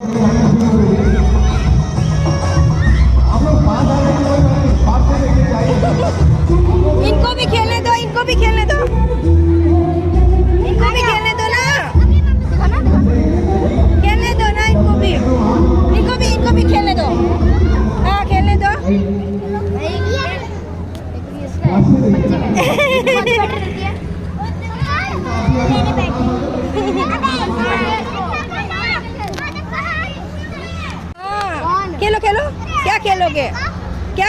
इनको भी खेलने दो, इनको भी खेलने दो, इनको भी खेलने दो ना, खेलने दो ना, इनको भी, इनको भी खेलने दो। हाँ खेलने दो। खेलो खेलो, क्या खेलोगे? क्या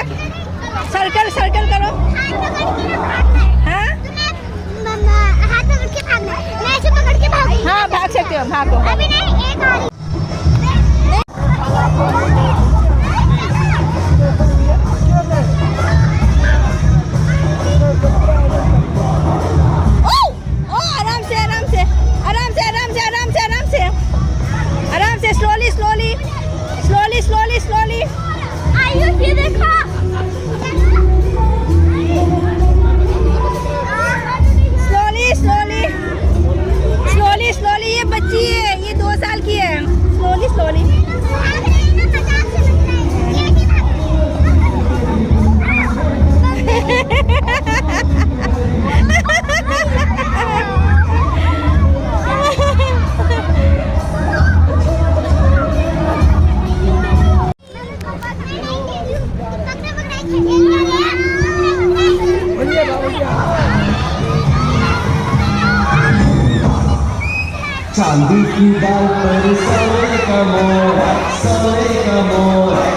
सर्कल सर्कल करो। हाँ हाथ पकड़ के भागना, मैं ऐसे पकड़ के भागूंगी। हाँ भाग सकते हो, भागो। अभी नहीं, एक और आराम से आराम से आराम से आराम से आराम से आराम से आराम से, slowly slowly slowly slowly slowly. Ayush ये देखो, स्लोली स्लोली स्लोली स्लोली। ये बच्ची है, ये 2 साल की है। Slowly slowly. चांदी की डाल पर सोने का मोर, सोने का मोर।